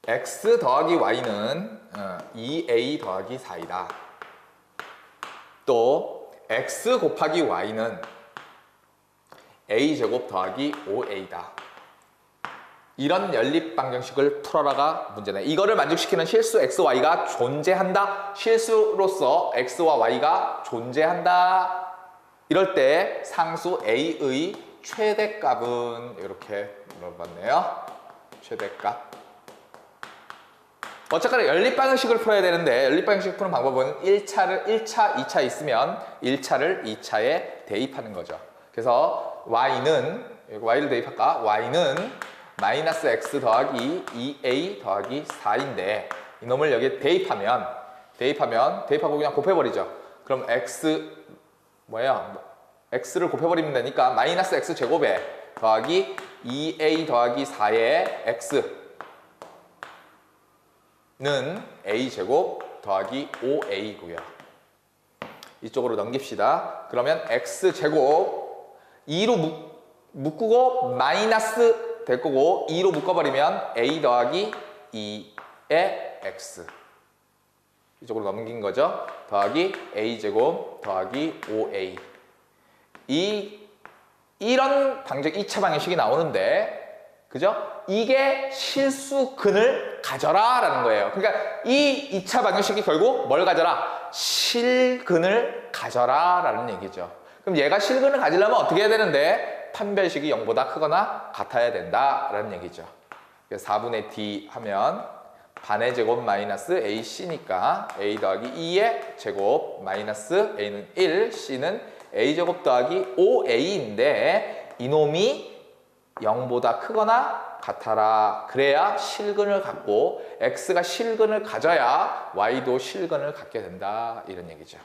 x 더하기 y는 2a 더하기 4이다. 또 x 곱하기 y는 a제곱 더하기 5a다. 이런 연립방정식을 풀어라가 문제네. 이거를 만족시키는 실수 x, y가 존재한다. 실수로서 x와 y가 존재한다. 이럴 때 상수 a의 최대값은 이렇게 물어봤네요. 최대값. 어쨌거나 연립방정식을 풀어야 되는데 연립방정식 푸는 방법은 1차, 2차 있으면 1차를 2차에 대입하는 거죠. 그래서 y를 대입할까? y는 마이너스 x 더하기 2a 더하기 4인데 이놈을 여기에 대입하고 그냥 곱해버리죠. 그럼 x를 곱해버리면 되니까 마이너스 x 제곱에 더하기 2a 더하기 4의 x는 a 제곱 더하기 5a고요. 이쪽으로 넘깁시다. 그러면 x 제곱 2로 묶고 마이너스 될 거고 2로 묶어버리면 a 더하기 2의 x 이쪽으로 넘긴 거죠. 더하기 a제곱 더하기 5a 이런 2차 방정식이 나오는데 그죠? 이게 실수근을 가져라 라는 거예요. 그러니까 이 2차 방정식이 결국 뭘 가져라? 실근을 가져라 라는 얘기죠. 그럼 얘가 실근을 가지려면 어떻게 해야 되는데? 판별식이 0보다 크거나 같아야 된다라는 얘기죠. 4분의 d 하면 반의 제곱 마이너스 ac니까 a 더하기 2의 제곱 마이너스 a는 1, c는 a제곱 더하기 5a인데 이놈이 0보다 크거나 같아라. 그래야 실근을 갖고 x가 실근을 가져야 y도 실근을 갖게 된다. 이런 얘기죠.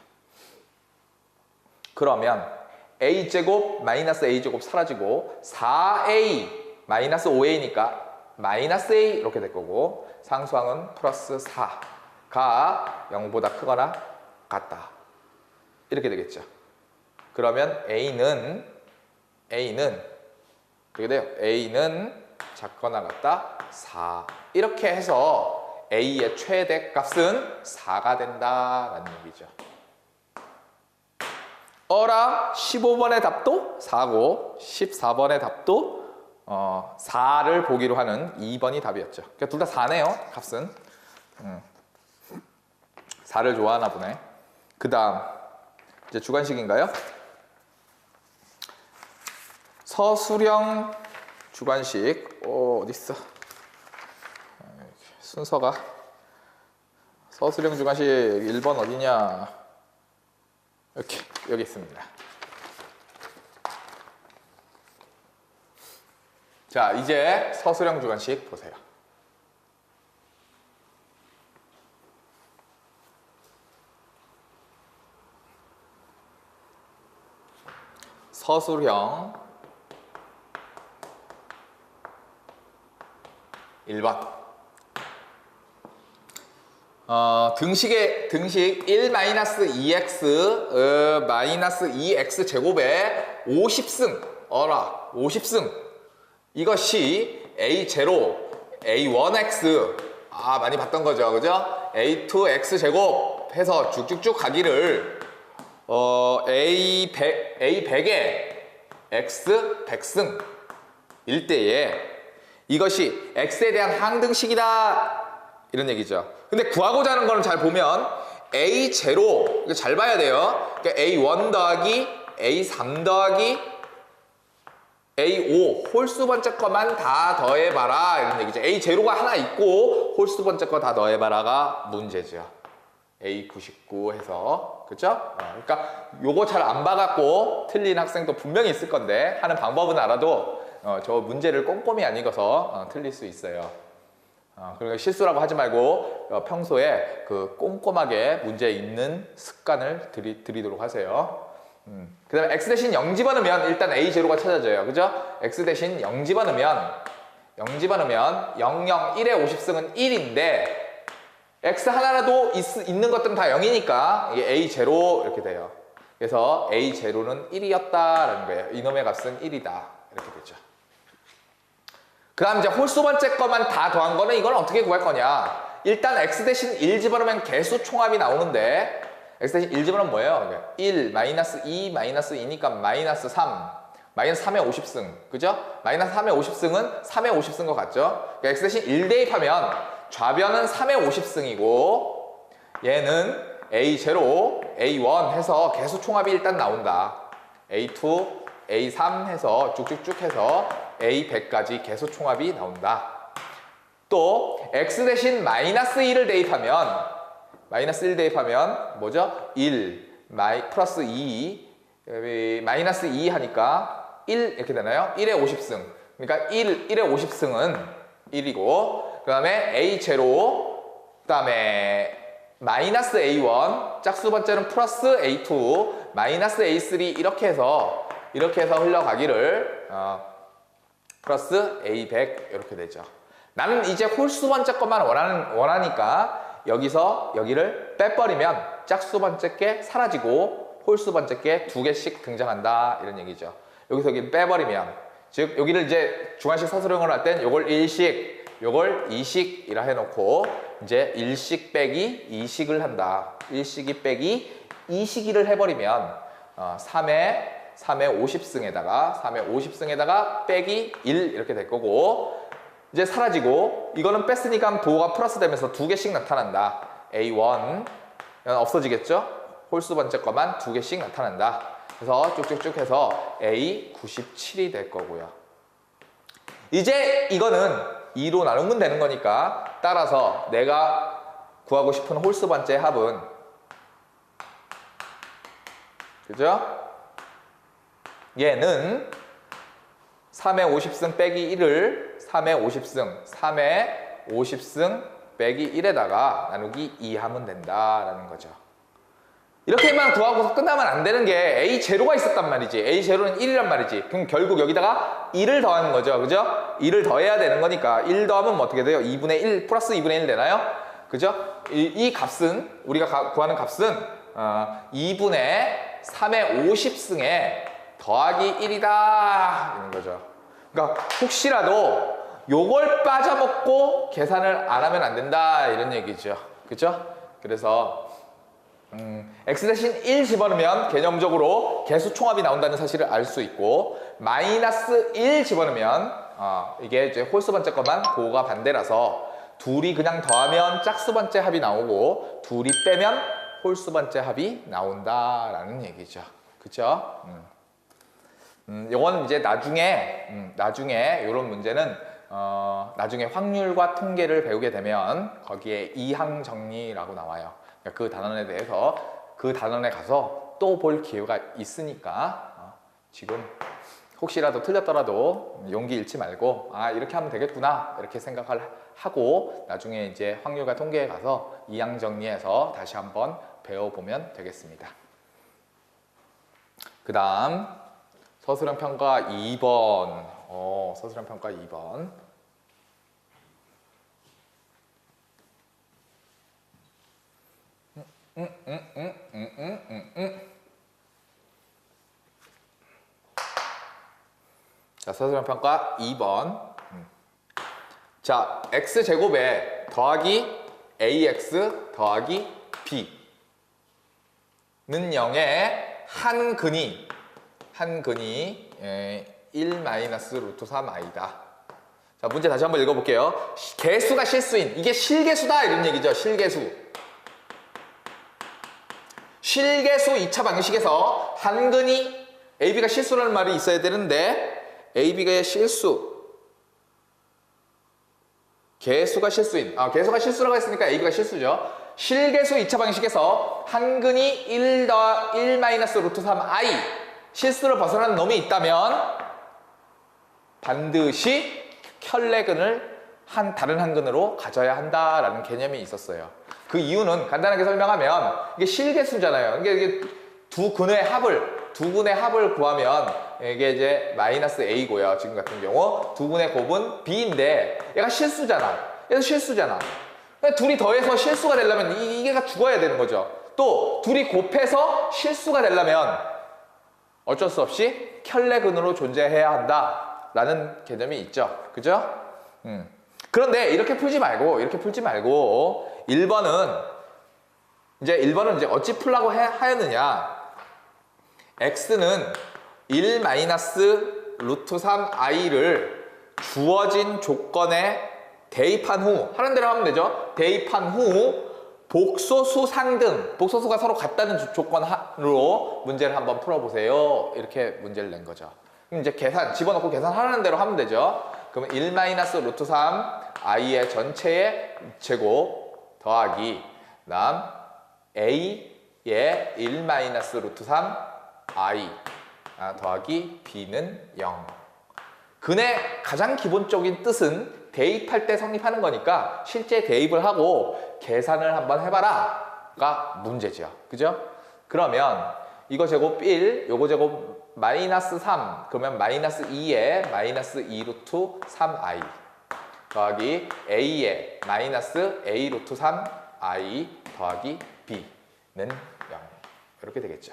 그러면 a제곱 마이너스 a제곱 사라지고 4a 마이너스 5a니까 마이너스 a 이렇게 될 거고 상수항은 플러스 4가 0보다 크거나 같다. 이렇게 되겠죠. 그러면 a는 그렇게 돼요. a는 작거나 같다 4 이렇게 해서 a의 최대값은 4가 된다라는 얘기죠. 어라 15번의 답도 4고 14번의 답도 4를 보기로 하는 2번이 답이었죠. 그러니까 둘 다 4네요. 값은 4를 좋아하나 보네. 그 다음 이제 주관식인가요? 서술형 주관식 어딨어? 순서가 서술형 주관식 1번 어디냐? 이렇게 여기 있습니다. 자, 이제 서술형 주관식 보세요. 서술형 1번 등식 1-2x 마이너스 2x 제곱에 50승 50승 이것이 a0 a1x 많이 봤던 거죠. 그죠? a2x 제곱 해서 쭉쭉쭉 가기를 a100에 x 100승 일 때에 이것이 x에 대한 항등식이다 이런 얘기죠. 근데 구하고자 하는 거는 잘 보면 a0 이거 잘 봐야 돼요. 그러니까 a1 더하기 a3 더하기 a5 홀수 번째 거만 다 더해봐라 이런 얘기죠. a0가 하나 있고 홀수 번째 거 다 더해봐라가 문제죠. a99 해서 그렇죠? 그러니까 요거 잘 안 봐갖고 틀린 학생도 분명히 있을 건데 하는 방법은 알아도 저 문제를 꼼꼼히 안 읽어서 틀릴 수 있어요. 그러니까 실수라고 하지 말고 평소에 그 꼼꼼하게 문제 읽는 습관을 들이도록 하세요. 그 다음에 x 대신 0 집어넣으면 일단 a0가 찾아져요. 그죠? x 대신 0 집어넣으면 0, 0, 1의 50승은 1인데 x 하나라도 있는 것들은 다 0이니까 이게 a0 이렇게 돼요. 그래서 a0는 1이었다라는 거예요. 이놈의 값은 1이다. 이렇게 되죠. 그 그 다음 이제 홀수 번째 거만 다 더한 거는 이건 어떻게 구할 거냐. 일단 x 대신 1 집어넣으면 개수 총합이 나오는데 x 대신 1 집어넣으면 뭐예요? 1, 마이너스 2, 마이너스 2니까 마이너스 3. 마이너스 3의 50승. 그죠? 마이너스 3의 50승은 3의 50승 것 같죠? 그러니까 x 대신 1 대입하면 좌변은 3의 50승이고 얘는 A0, A1 해서 개수 총합이 일단 나온다. A2, A3 해서 쭉쭉쭉 해서 A100까지 개수 총합이 나온다. 또 x 대신 마이너스 1을 대입하면 마이너스 1 대입하면 뭐죠? 1, 플러스 2, 마이너스 2 하니까 1 이렇게 되나요? 1의 50승. 그러니까 1의 50승은 1이고 그 다음에 A0, 그 다음에 마이너스 A1, 짝수 번째는 플러스 A2, 마이너스 A3 이렇게 해서 흘러가기를 플러스 A100 이렇게 되죠. 나는 이제 홀수 번째 것만 원하니까 여기를 빼버리면 짝수 번째 게 사라지고 홀수 번째 게 2개씩 등장한다 이런 얘기죠. 여기서 여기를 빼버리면 즉 여기를 이제 중간식 서술형을 할 땐 요걸 1식, 요걸 2식이라 해놓고 이제 1식 빼기 2식을 한다. 1식이 빼기 2식이를 해버리면 3의 50승에다가 빼기 1 이렇게 될 거고 이제 사라지고 이거는 뺐으니까 도가 플러스 되면서 2개씩 나타난다. A1 없어지겠죠? 홀수 번째 것만 2개씩 나타난다. 그래서 쭉쭉쭉 해서 A97이 될 거고요. 이제 이거는 2로 나누면 되는 거니까 따라서 내가 구하고 싶은 홀수 번째 합은 그죠? 얘는 3의 50승 빼기 1을 3의 50승 빼기 1에다가 나누기 2 하면 된다라는 거죠. 이렇게만 구하고서 끝나면 안 되는 게 A0가 있었단 말이지. A0는 1이란 말이지. 그럼 결국 여기다가 1을 더하는 거죠. 그죠? 1을 더해야 되는 거니까 1 더하면 뭐 어떻게 돼요? 2분의 1 플러스 2분의 1 되나요? 그죠? 이 값은 우리가 구하는 값은 2분의 3의 50승에 더하기 1이다 이런 거죠. 그러니까 혹시라도 요걸 빠져먹고 계산을 안 하면 안 된다 이런 얘기죠. 그죠? 그래서 x 대신 1 집어넣으면 개념적으로 개수 총합이 나온다는 사실을 알 수 있고 마이너스 1 집어넣으면 이게 이제 홀수 번째 것만 그거가 반대라서 둘이 그냥 더하면 짝수 번째 합이 나오고 둘이 빼면 홀수 번째 합이 나온다라는 얘기죠. 그죠? 요거는 이제 나중에 이런 문제는 나중에 확률과 통계를 배우게 되면 거기에 이항 정리라고 나와요. 그러니까 그 단원에 대해서 그 단원에 가서 또 볼 기회가 있으니까 지금 혹시라도 틀렸더라도 용기 잃지 말고 이렇게 하면 되겠구나 이렇게 생각을 하고 나중에 이제 확률과 통계에 가서 이항 정리해서 다시 한번 배워보면 되겠습니다. 그 다음 서술형 평가 2번. 서술형 평가 2번. 자, 서술형 평가 2번. 자, x제곱에 더하기 ax 더하기 b는 0의 한 근이 1-루트3i다. 자, 문제 다시 한번 읽어볼게요. 개수가 실수인, 이게 실개수다 이런 얘기죠. 실개수 2차 방식에서 한 근이 AB가 실수라는 말이 있어야 되는데 AB가 실수, 개수가 실수인, 개수가 실수라고 했으니까 AB가 실수죠. 실개수 2차 방식에서 한 근이 1-루트3i 실수를 벗어난 놈이 있다면 반드시 켤레근을 다른 한 근으로 가져야 한다라는 개념이 있었어요. 그 이유는 간단하게 설명하면 이게 실개수잖아요. 이게 두 근의 합을 구하면 이게 이제 마이너스 a고요. 지금 같은 경우 두 근의 곱은 b인데 얘가 실수잖아. 둘이 더해서 실수가 되려면 이게가 죽어야 되는 거죠. 또 둘이 곱해서 실수가 되려면 어쩔 수 없이 켤레근으로 존재해야 한다라는 개념이 있죠. 그죠? 그런데 이렇게 풀지 말고 1번은 이제 어찌 풀라고 하였느냐. x는 1 마이너스 루트 3i를 주어진 조건에 대입한 후 하는 대로 하면 되죠. 대입한 후 복소수 상등, 복소수가 서로 같다는 조건으로 문제를 한번 풀어보세요. 이렇게 문제를 낸 거죠. 그럼 이제 집어넣고 계산하는 대로 하면 되죠. 그러면 1 마이너스 루트 3i의 전체의 제곱 더하기 그다음 a의 1 마이너스 루트 3i 더하기 b는 0. 근의 가장 기본적인 뜻은 대입할 때 성립하는 거니까 실제 대입을 하고 계산을 한번 해봐라가 문제죠. 그죠? 그러면 이거 제곱 1, 요거 제곱 마이너스 3, 그러면 마이너스 2에 마이너스 2 루트 3i 더하기 a에 마이너스 a 루트 3i 더하기 b는 0. 이렇게 되겠죠.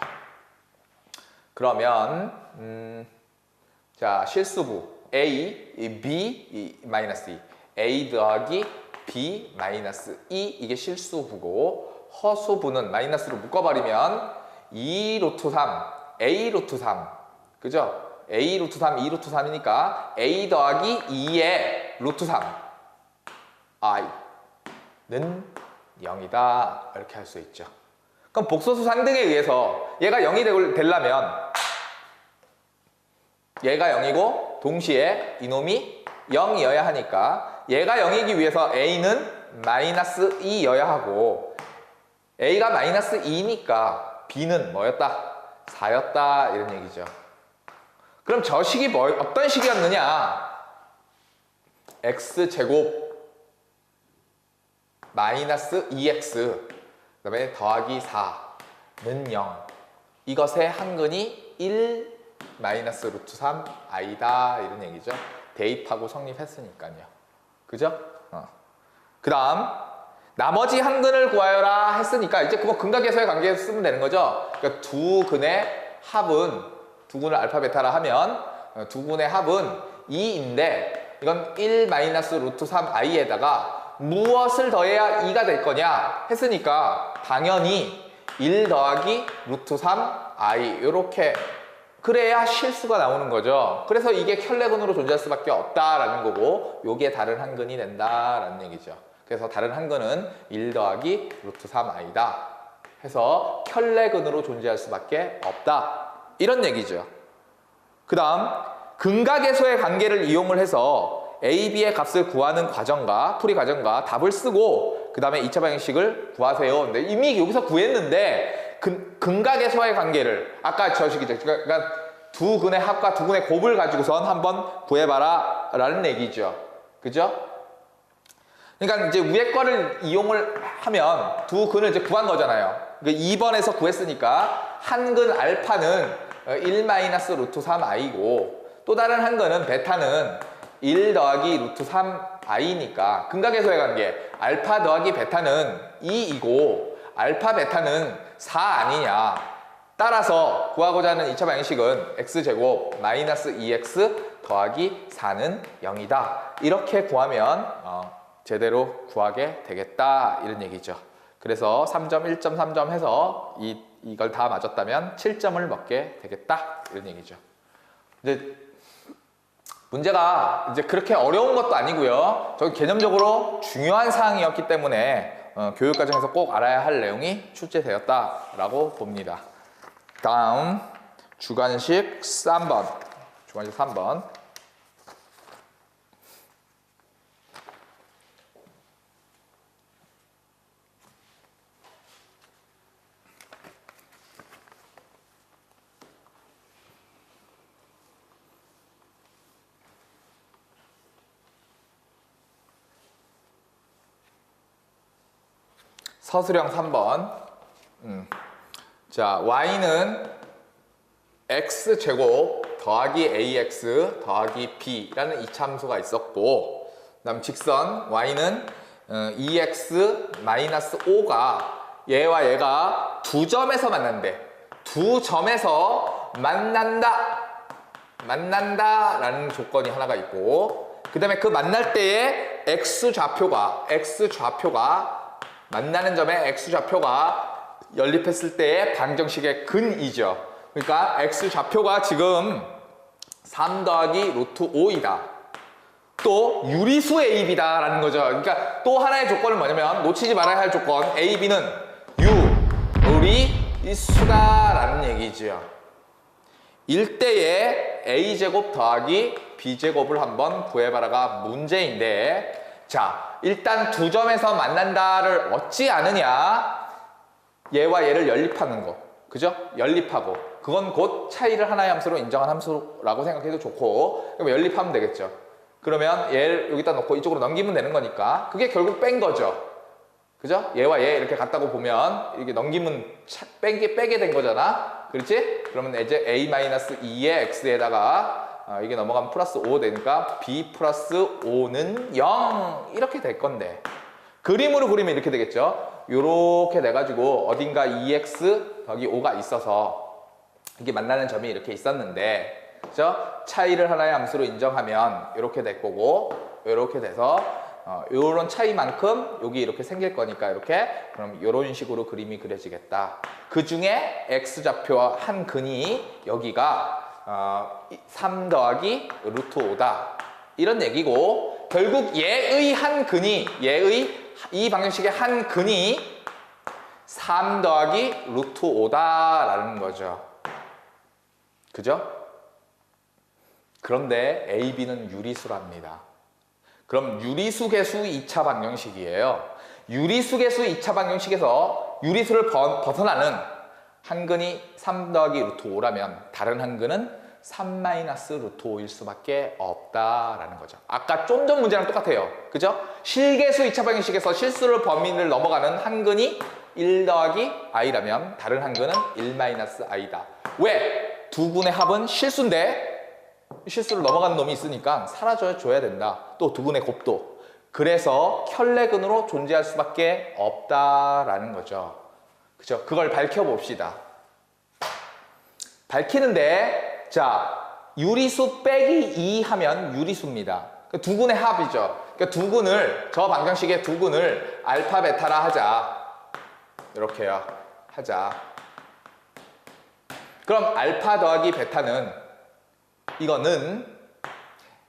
그러면 자 실수부 a, b, 마이너스 2 a 더하기 b 마이너스 2 이게 실수부고 허수부는 마이너스로 묶어버리면 2 루트 3 a 루트 3 그죠? a 루트 3 2 루트 3이니까 a 더하기 2의 루트 3 i는 0이다 이렇게 할 수 있죠. 그럼 복소수 상등에 의해서 얘가 0이 되려면 얘가 0이고 동시에 이놈이 0이어야 하니까 얘가 0이기 위해서 a는 마이너스 2여야 하고 a가 마이너스 2니까 b는 뭐였다? 4였다 이런 얘기죠. 그럼 저 식이 어떤 식이었느냐? x제곱 마이너스 2x 그 다음에 더하기 4는 0 이것의 한근이 1 마이너스 루트 3i다 이런 얘기죠. 대입하고 성립했으니까요. 그죠? 그 다음 나머지 한근을 구하여라 했으니까 이제 그거 근각에서의 관계에서 쓰면 되는 거죠. 그러니까 두 근의 합은 두 근을 알파 베타라 하면 두 근의 합은 2인데 이건 1 마이너스 루트 3i에다가 무엇을 더해야 2가 될 거냐 했으니까 당연히 1 더하기 루트 3i 이렇게 그래야 실수가 나오는 거죠. 그래서 이게 켤레근으로 존재할 수밖에 없다라는 거고 요게 다른 한근이 된다라는 얘기죠. 그래서 다른 한근은 1 더하기 루트 3i다 해서 켤레근으로 존재할 수밖에 없다 이런 얘기죠. 그 다음 근각에서의 관계를 이용을 해서 A, B의 값을 구하는 과정과 풀이 과정과 답을 쓰고 그 다음에 2차 방정식을 구하세요. 근데 이미 여기서 구했는데 근각에서의 관계를 아까 저 식이죠. 그러니까 두 근의 합과 두 근의 곱을 가지고선 한번 구해봐라 라는 얘기죠. 그죠? 그러니까 이제 위에 거를 이용을 하면 두 근을 이제 구한 거잖아요. 그러니까 2번에서 구했으니까 한 근 알파는 1 마이너스 루트 3i고 또 다른 한 근은 베타는 1 더하기 루트 3i니까 근각에서의 관계 알파 더하기 베타는 2이고 알파 베타는 4 아니냐. 따라서 구하고자 하는 2차 방정식은 x제곱 마이너스 2x 더하기 4는 0이다. 이렇게 구하면 제대로 구하게 되겠다 이런 얘기죠. 그래서 3점, 1점, 3점 해서 이걸 다 맞았다면 7점을 먹게 되겠다 이런 얘기죠. 이제 문제가 이제 그렇게 어려운 것도 아니고요. 저기 개념적으로 중요한 사항이었기 때문에 교육 과정에서 꼭 알아야 할 내용이 출제되었다라고 봅니다. 다음 주관식 3번. 주관식 3번. 서술형 3번. 자, y는 x제곱 더하기 ax 더하기 b라는 이차함수가 있었고 그 다음 직선 y는 2x 마이너스 5가 얘와 얘가 두 점에서 만난대. 두 점에서 만난다 라는 조건이 하나가 있고 그 다음에 그 만날 때의 x좌표가 만나는 점의 x좌표가 연립했을 때의 방정식의 근이죠. 그러니까 x좌표가 지금 3 더하기 루트 5이다. 또 유리수 AB다 라는 거죠. 그러니까 또 하나의 조건은 뭐냐면 놓치지 말아야 할 조건 AB는 유리수다 라는 얘기죠. 일대의 A제곱 더하기 B제곱을 한번 구해봐라가 문제인데, 자 일단 두 점에서 만난다를 얻지 않으냐, 얘와 얘를 연립하는 거, 그죠? 연립하고 그건 곧 차이를 하나의 함수로 인정한 함수라고 생각해도 좋고, 그럼 연립하면 되겠죠. 그러면 얘를 여기다 놓고 이쪽으로 넘기면 되는 거니까 그게 결국 뺀 거죠. 그죠? 얘와 얘 이렇게 같다고 보면 이렇게 넘기면 빼게 된 거잖아. 그렇지? 그러면 이제 a-2의 x에다가 이게 넘어가면 플러스 5 되니까 b 플러스 5는 0 이렇게 될 건데, 그림으로 그리면 이렇게 되겠죠. 요렇게 돼가지고 어딘가 2x 더하기 5가 있어서 이게 만나는 점이 이렇게 있었는데, 그죠? 차이를 하나의 함수로 인정하면 이렇게 될 거고, 이렇게 돼서 요런 차이만큼 여기 이렇게 생길 거니까 이렇게, 그럼 요런 식으로 그림이 그려지겠다. 그 중에 x좌표 한 근이 여기가 3 더하기 루트 5다 이런 얘기고, 결국 얘의 한 근이, 얘의 이 방정식의 한 근이 3 더하기 루트 5다 라는 거죠. 그죠? 그런데 A, B는 유리수랍니다. 그럼 유리수 계수 2차 방정식이에요. 유리수 계수 2차 방정식에서 유리수를 벗어나는 한 근이 3 더하기 루트 5라면 다른 한 근은 3 마이너스 루트 5일 수밖에 없다라는 거죠. 아까 좀 전 문제랑 똑같아요. 그죠? 실계수 2차 방정식에서 실수를 범위를 넘어가는 한 근이 1 더하기 i라면 다른 한 근은 1 마이너스 i다. 왜? 두 근의 합은 실수인데 실수를 넘어가는 놈이 있으니까 사라져줘야 된다. 또 두 근의 곱도. 그래서 켤레근으로 존재할 수밖에 없다라는 거죠. 그죠? 그걸 밝혀봅시다. 밝히는데, 자, 유리수 빼기 2 하면 유리수입니다. 두 근의 합이죠. 그러니까 두 근을, 저 방정식의 두 근을 알파, 베타라 하자. 이렇게요. 하자. 그럼 알파 더하기 베타는 이거는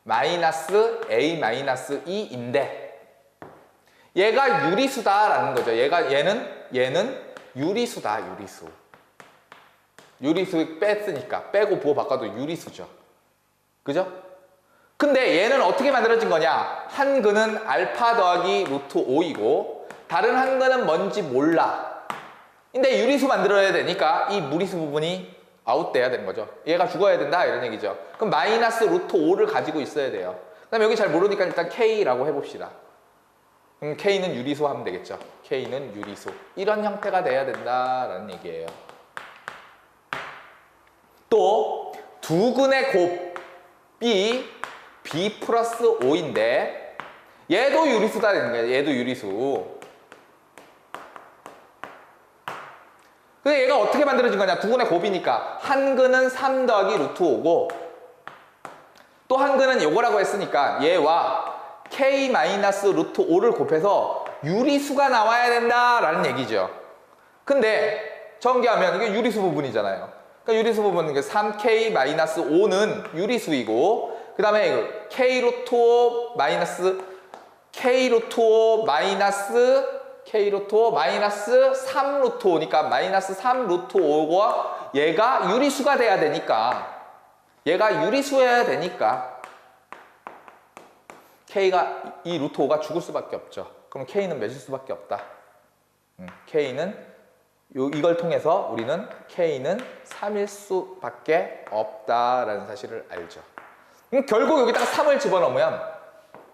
마이너스 a 마이너스 2인데 얘가 유리수다라는 거죠. 얘는 유리수다, 유리수. 유리수 뺐으니까 빼고 부호 바꿔도 유리수죠. 그죠? 근데 얘는 어떻게 만들어진 거냐? 한 근은 알파 더하기 루트 5이고 다른 한 근은 뭔지 몰라. 근데 유리수 만들어야 되니까 이 무리수 부분이 아웃돼야 되는 거죠. 얘가 죽어야 된다 이런 얘기죠. 그럼 마이너스 루트 5를 가지고 있어야 돼요. 그 다음에 여기 잘 모르니까 일단 K라고 해봅시다. 그럼 K는 유리수 하면 되겠죠. K는 유리수. 이런 형태가 돼야 된다라는 얘기예요. 또 두 근의 곱이 B 플러스 5인데 얘도 유리수다 되는 거예요. 얘도 유리수. 근데 얘가 어떻게 만들어진 거냐? 두 근의 곱이니까 한 근은 3 더하기 루트 5고 또 한 근은 요거라고 했으니까 얘와 K 마이너스 루트 5를 곱해서 유리수가 나와야 된다라는 얘기죠. 근데 전개하면 이게 유리수 부분이잖아요. 그러니까 유리수 부분은 3K 마이너스 5는 유리수이고 그 다음에 K 루트 5 마이너스 K 루트 5 마이너스 K 루트 5 마이너스 3 루트 5니까 마이너스 3 루트 5가 얘가 유리수가 돼야 되니까 얘가 유리수여야 되니까 K가 이 루트 5가 죽을 수밖에 없죠. 그럼 K는 맺을 수밖에 없다. K는 이걸 통해서 우리는 K는 3일 수밖에 없다라는 사실을 알죠. 결국 여기다가 3을 집어넣으면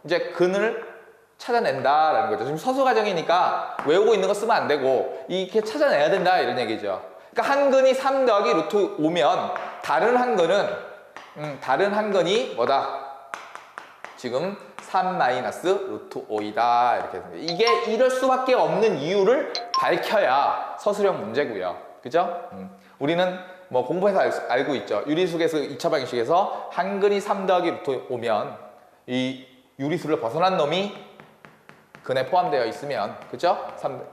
이제 근을 찾아낸다라는 거죠. 지금 서술 과정이니까 외우고 있는 거 쓰면 안 되고 이렇게 찾아내야 된다 이런 얘기죠. 그러니까 한 근이 3 더하기 루트 5면 다른 한 근이 뭐다? 지금 3 마이너스 루트 5이다 이렇게 됩니다. 이게 이럴 수밖에 없는 이유를 밝혀야 서술형 문제고요. 그죠? 우리는 뭐 공부해서 알고 있죠. 유리수계수 2차 방정식에서 한 근이 3 더하기 루트 5면 이 유리수를 벗어난 놈이 근에 포함되어 있으면, 그죠?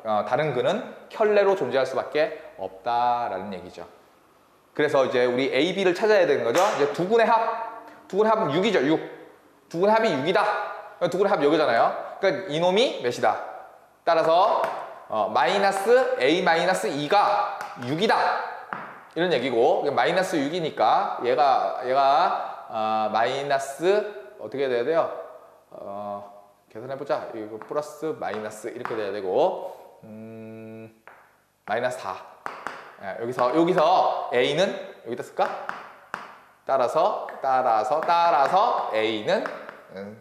다른 근은 켤레로 존재할 수밖에 없다라는 얘기죠. 그래서 이제 우리 A, B를 찾아야 되는 거죠. 이제 두 근의 합은 6이죠. 6. 두 근의 합이 6이다. 두 근의 합 여기잖아요. 그러니까 이놈이 몇이다. 따라서 마이너스 A 마이너스 2가 6이다. 이런 얘기고, 마이너스 6이니까 얘가 마이너스 어떻게 돼야 돼요? 계산해보자. 이거 플러스 마이너스 이렇게 돼야 되고, 마이너스 4. 여기서 A는 여기다 쓸까? 따라서 A는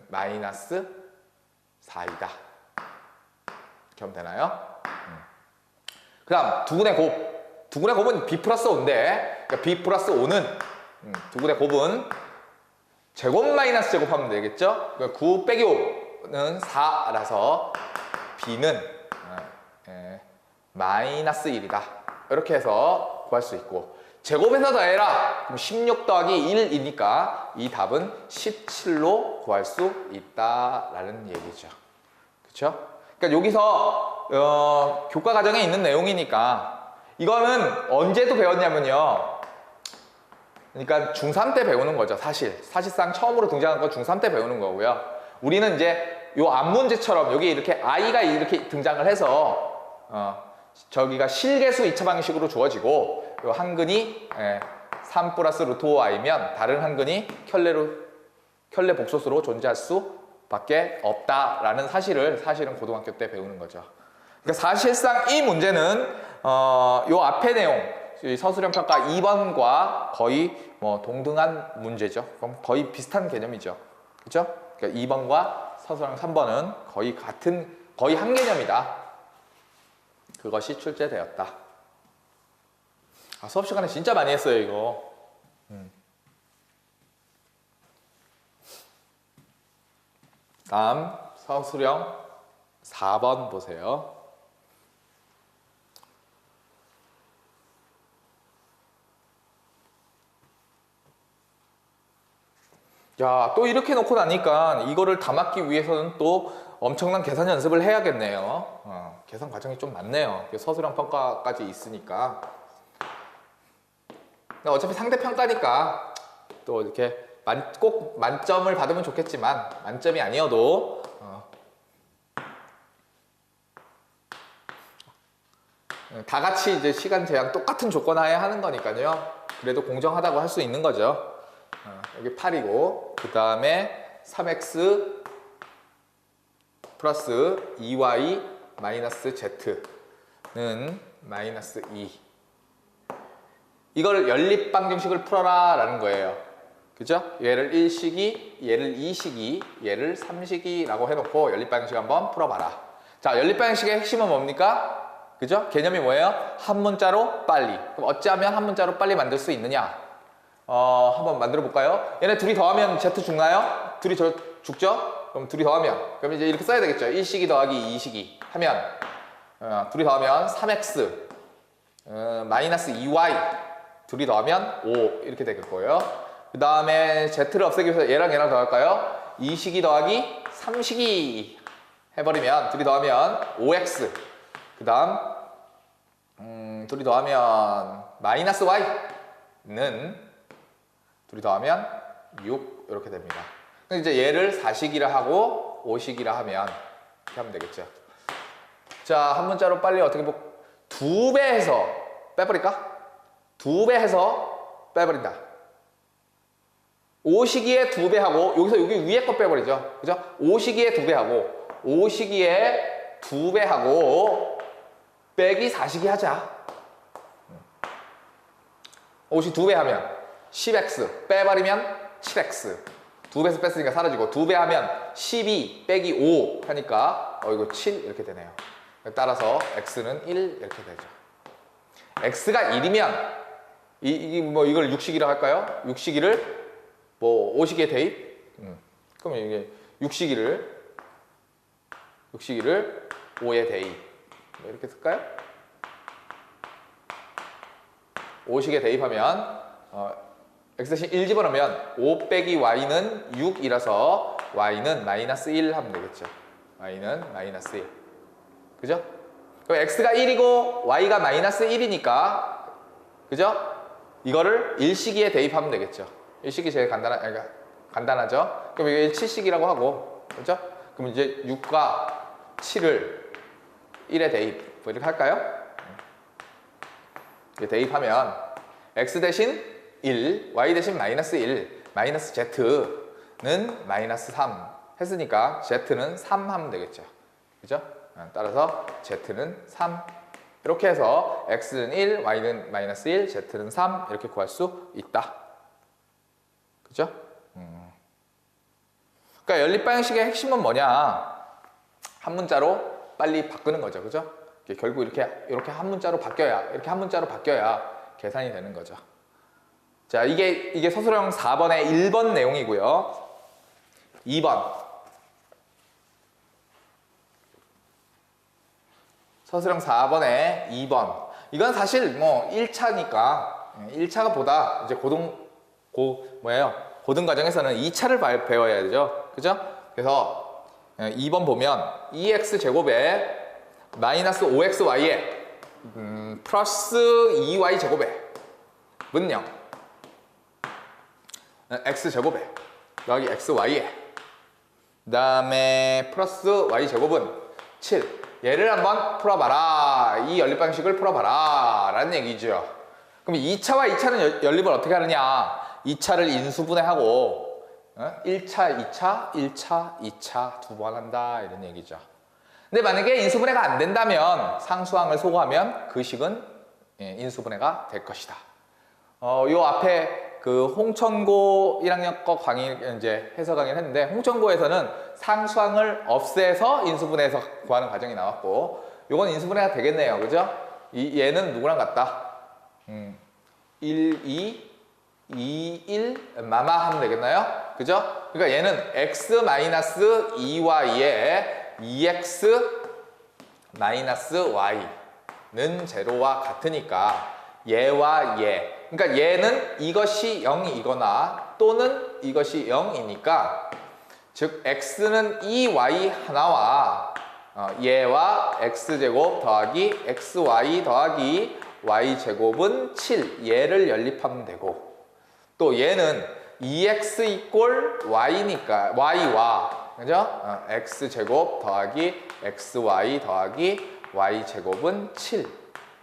마이너스 4이다. 이렇게 하면 되나요? 그 다음 두 근의 곱. 두 근의 곱은 B 플러스 5인데, 그러니까 B 플러스 5는 두 근의 곱은 제곱 마이너스 제곱하면 되겠죠? 그러니까 9 빼기 5는 4라서 B는 마이너스 1이다. 이렇게 해서 구할 수 있고, 제곱해서 더해라. 그럼 16 더하기 1이니까 이 답은 17로 구할 수 있다라는 얘기죠. 그렇죠? 그러니까 여기서 교과 과정에 있는 내용이니까 이거는 언제도 배웠냐면요. 그러니까 중3 때 배우는 거죠. 사실상 처음으로 등장한 건 중3 때 배우는 거고요. 우리는 이제 요 앞 문제처럼 여기 이렇게 i가 이렇게 등장을 해서 저기가 실계수 2차 방식으로 주어지고 요 한근이 3 플러스 루트 5i면 다른 한근이 켤레 복소수로 존재할 수밖에 없다라는 사실은 고등학교 때 배우는 거죠. 그러니까 사실상 이 문제는 요 앞의 내용 서술형 평가 2번과 거의 뭐 동등한 문제죠. 그럼 거의 비슷한 개념이죠. 그렇죠? 그러니까 2번과 서술형 3번은 거의 한 개념이다. 그것이 출제되었다. 수업 시간에 진짜 많이 했어요, 이거. 다음 서술형 4번 보세요. 야, 또 이렇게 놓고 나니까 이거를 다 맞기 위해서는 또 엄청난 계산 연습을 해야겠네요. 계산 과정이 좀 많네요. 서술형 평가까지 있으니까. 어차피 상대 평가니까 또 이렇게 꼭 만점을 받으면 좋겠지만 만점이 아니어도 다 같이 이제 시간 제한 똑같은 조건 하에 하는 거니까요. 그래도 공정하다고 할 수 있는 거죠. 여기 8이고 그 다음에 3x 플러스 2y 마이너스 z는 마이너스 2. 이걸 연립방정식을 풀어라 라는 거예요. 그죠? 얘를 1식이, 얘를 2식이, 얘를 3식이라고 해놓고 연립방정식 한번 풀어봐라. 자, 연립방정식의 핵심은 뭡니까? 그죠? 개념이 뭐예요? 한 문자로 빨리. 그럼 어찌하면 한 문자로 빨리 만들 수 있느냐? 한번 만들어 볼까요? 얘네 둘이 더하면 z 죽나요? 둘이 죽죠? 그럼 둘이 더하면, 그럼 이제 이렇게 써야 되겠죠. 1식이 더하기 2식이 하면, 둘이 더하면 3x, 마이너스 2y, 둘이 더하면 5, 이렇게 될 거예요. 그 다음에 z를 없애기 위해서 얘랑 얘랑 더할까요? 2식이 더하기 3식이 해버리면, 둘이 더하면 5x, 그 다음, 둘이 더하면 마이너스 y는 둘이 더하면 6 이렇게 됩니다. 이제 얘를 4식이라 하고 5식이라 하면 이렇게 하면 되겠죠. 자, 한 문자로 빨리 어떻게 2배 해서 빼버릴까? 2배 해서 빼버린다. 5식이에 2배 하고 여기서 여기 위에 거 빼버리죠. 그죠? 5식이에 2배 하고 5식이에 2배 하고 빼기 4식이 하자. 5식 2배 하면 10x 빼버리면 7x. 2배에서 뺐으니까 사라지고 2배 하면 12 빼기 5 하니까 이거 7 이렇게 되네요. 따라서 x는 1 이렇게 되죠. x가 1이면 이걸 6식이라 할까요? 6식이를 5식에 대입. 그럼 이게 6식이를 5에 대입. 이렇게 쓸까요? 5식에 대입하면 x 대신 1 집어넣으면 5 빼기 y는 6이라서 y는 마이너스 1 하면 되겠죠. y는 마이너스 1. 그죠? 그럼 x가 1이고 y가 마이너스 1이니까 그죠? 이거를 일식이에 대입하면 되겠죠. 일식이 제일 간단하죠. 그럼 이거 7식이라고 하고 그죠? 그럼 이제 6과 7을 1에 대입 뭐 이렇게 할까요? 이렇게 대입하면 x 대신 1, y 대신 마이너스 1, 마이너스 z는 마이너스 3 했으니까 z는 3 하면 되겠죠. 그죠? 따라서 z는 3 이렇게 해서 x는 1, y는 마이너스 1, z는 3 이렇게 구할 수 있다. 그죠? 그러니까 연립방식의 핵심은 뭐냐? 한 문자로 빨리 바꾸는 거죠. 그죠? 결국 이렇게 한 문자로 바뀌어야, 이렇게 한 문자로 바뀌어야 계산이 되는 거죠. 자, 이게 서술형 4번의 1번 내용이고요. 2번. 서술형 4번의 2번. 이건 사실 뭐 1차니까 1차가 보다 이제 고등 과정에서는 2차를 배워야 되죠. 그죠? 그래서 2번 보면 2x 제곱에 마이너스 5xy에 플러스 2y 제곱에 문요 x 제곱에 더하기 xy에 그 다음에 플러스 y 제곱은 7. 얘를 한번 풀어봐라. 이 연립방식을 풀어봐라 라는 얘기죠. 그럼 2차와 2차는 연립을 어떻게 하느냐? 2차를 인수분해하고 1차, 2차, 1차, 2차 두 번 한다 이런 얘기죠. 근데 만약에 인수분해가 안 된다면 상수항을 소거하면 그 식은 인수분해가 될 것이다. 요 앞에 그 홍천고 1학년 거 강의 이제 해설 강의를 했는데 홍천고에서는 상수항을 없애서 인수분해해서 구하는 과정이 나왔고 요건 인수분해가 되겠네요. 그죠? 얘는 누구랑 같다? 1, 2, 2, 1 마마 하면 되겠나요? 그죠? 그러니까 얘는 x-2y에 2x 마이너스 y는 제로와 같으니까 얘와 얘 그러니까 얘는 이것이 0이거나 또는 이것이 0이니까 즉 x는 2y 하나와 얘와 x제곱 더하기 xy 더하기 y제곱은 7 얘를 연립하면 되고 또 얘는 2x 이꼴 y니까 y와 그죠? x제곱 더하기 xy 더하기 y제곱은 7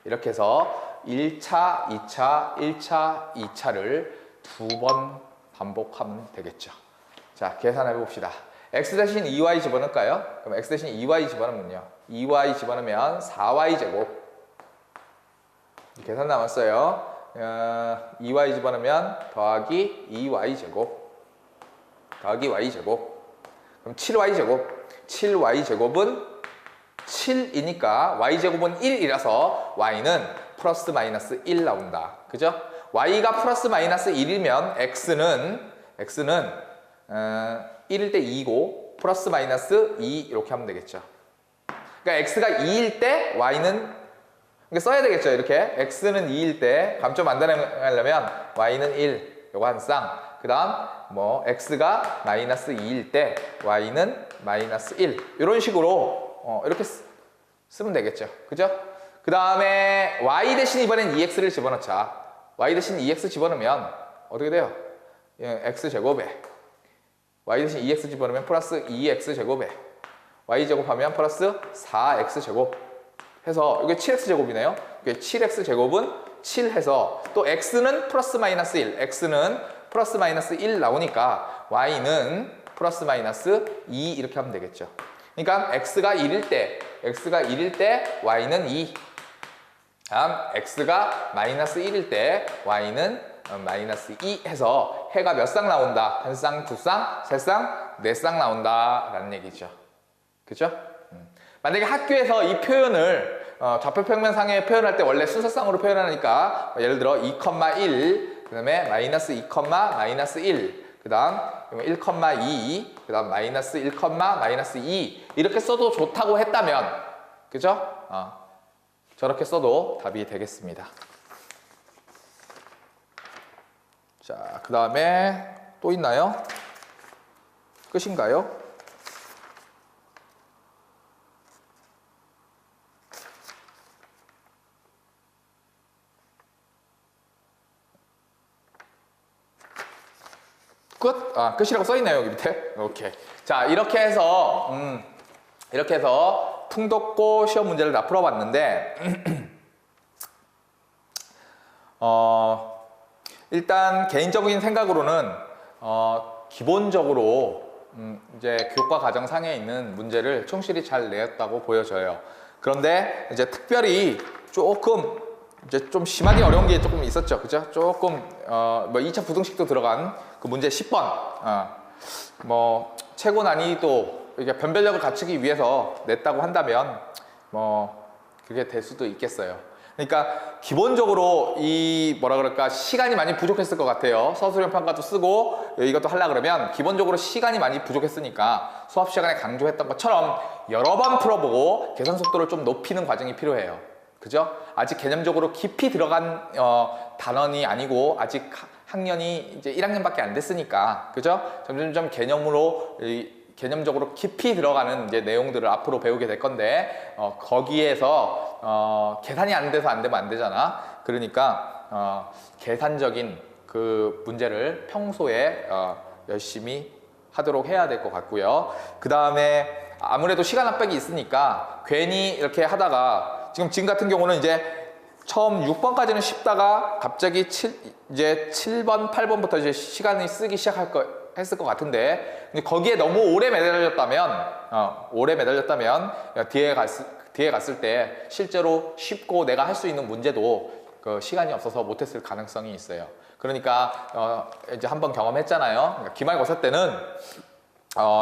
이렇게 해서 1차, 2차, 1차, 2차를 두 번 반복하면 되겠죠. 자, 계산해 봅시다. x 대신 2y 집어넣을까요? 그럼 x 대신 2y 집어넣으면요. 2y 집어넣으면 4y 제곱. 계산 남았어요. 2y 집어넣으면 더하기 2y 제곱. 더하기 y 제곱. 그럼 7y 제곱. 7y 제곱은 7이니까 y제곱은 1이라서 y는 플러스 마이너스 1 나온다. 그죠? y가 플러스 마이너스 1이면 x는 1일 때 2고 플러스 마이너스 2 이렇게 하면 되겠죠. 그러니까 x가 2일 때 y는 이게 써야 되겠죠. 이렇게 x는 2일 때 감점 안 당하려면 y는 1 요거 한 쌍. 그 다음 뭐 x가 마이너스 2일 때 y는 마이너스 1 이런 식으로 이렇게 쓰면 되겠죠. 그죠? 그 다음에 y 대신 이번엔 2x를 집어넣자. y 대신 2x 집어넣으면 어떻게 돼요? x제곱에 y 대신 2x 집어넣으면 플러스 2x제곱에 y제곱하면 플러스 4x제곱 해서 이게 7x제곱이네요. 7x제곱은 7 해서 또 x는 플러스 마이너스 1 x는 플러스 마이너스 1 나오니까 y는 플러스 마이너스 2 이렇게 하면 되겠죠. 그러니까 x가 1일 때 y는 2 다음 x가 마이너스 1일 때 y는 마이너스 2 해서 해가 몇 쌍 나온다? 한 쌍, 두 쌍, 세 쌍, 네 쌍 나온다 라는 얘기죠. 그죠? 만약에 학교에서 이 표현을 좌표평면상에 표현할 때 원래 순서상으로 표현하니까 예를 들어 2,1 그 다음에 마이너스 2, 마이너스 1 그 다음 1,2 그 다음 마이너스 1, 마이너스 2 이렇게 써도 좋다고 했다면 그죠? 저렇게 써도 답이 되겠습니다. 자, 그 다음에 또 있나요? 끝인가요? 끝? 아, 끝이라고 써있나요, 여기 밑에? 오케이. 자, 이렇게 해서 풍독고 시험 문제를 다 풀어봤는데, 일단 개인적인 생각으로는, 기본적으로, 이제 교과 과정상에 있는 문제를 충실히 잘 내었다고 보여져요. 그런데 이제 특별히 조금 이제 좀 심하게 어려운 게 조금 있었죠. 그죠? 조금, 뭐 2차 부등식도 들어간 그 문제 10번. 뭐, 최고 난이도, 이게 변별력을 갖추기 위해서 냈다고 한다면, 뭐, 그게 될 수도 있겠어요. 그러니까, 기본적으로 이, 뭐라 그럴까, 시간이 많이 부족했을 것 같아요. 서술형 평가도 쓰고, 이것도 하려고 그러면, 기본적으로 시간이 많이 부족했으니까, 수업 시간에 강조했던 것처럼, 여러 번 풀어보고, 계산 속도를 좀 높이는 과정이 필요해요. 그죠? 아직 개념적으로 깊이 들어간 단원이 아니고 아직 학년이 이제 1학년밖에 안 됐으니까, 그죠? 점점점 개념적으로 깊이 들어가는 이제 내용들을 앞으로 배우게 될 건데, 거기에서 계산이 안 돼서 안 되면 안 되잖아. 그러니까 계산적인 그 문제를 평소에 열심히 하도록 해야 될 것 같고요. 그 다음에 아무래도 시간 압박이 있으니까 괜히 이렇게 하다가 지금 같은 경우는 이제 처음 6번까지는 쉽다가 갑자기 이제 7번, 8번부터 이제 시간이 쓰기 했을 것 같은데, 근데 거기에 너무 오래 매달렸다면 뒤에 갔을 때 실제로 쉽고 내가 할 수 있는 문제도 그 시간이 없어서 못했을 가능성이 있어요. 그러니까 이제 한번 경험했잖아요. 그러니까 기말고사 때는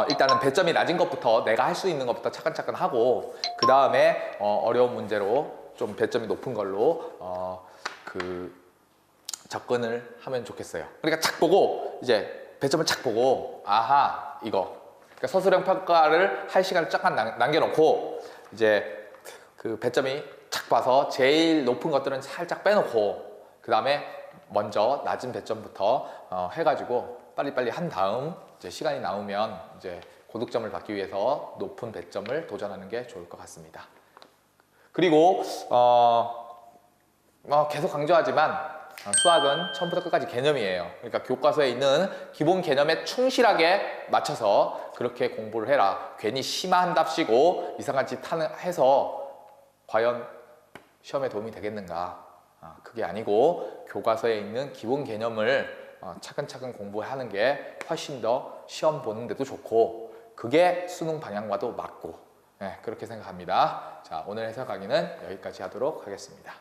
일단은 배점이 낮은 것부터 내가 할 수 있는 것부터 차근차근 하고, 그 다음에 어려운 문제로 좀 배점이 높은 걸로 접근을 하면 좋겠어요. 그러니까 착 보고 이제 배점을 착 보고, 아하, 이거. 그러니까 서술형 평가를 할 시간을 잠깐 남겨놓고 이제 그 배점이 착 봐서 제일 높은 것들은 살짝 빼놓고, 그 다음에 먼저 낮은 배점부터 해가지고 빨리빨리 한 다음 이제 시간이 남으면 이제 고득점을 받기 위해서 높은 배점을 도전하는 게 좋을 것 같습니다. 그리고 계속 강조하지만 수학은 처음부터 끝까지 개념이에요. 그러니까 교과서에 있는 기본 개념에 충실하게 맞춰서 그렇게 공부를 해라. 괜히 심화한답시고 이상한 짓 해서 과연 시험에 도움이 되겠는가? 그게 아니고 교과서에 있는 기본 개념을 차근차근 공부하는 게 훨씬 더 시험 보는 데도 좋고, 그게 수능 방향과도 맞고, 네, 그렇게 생각합니다. 자, 오늘 해설 강의는 여기까지 하도록 하겠습니다.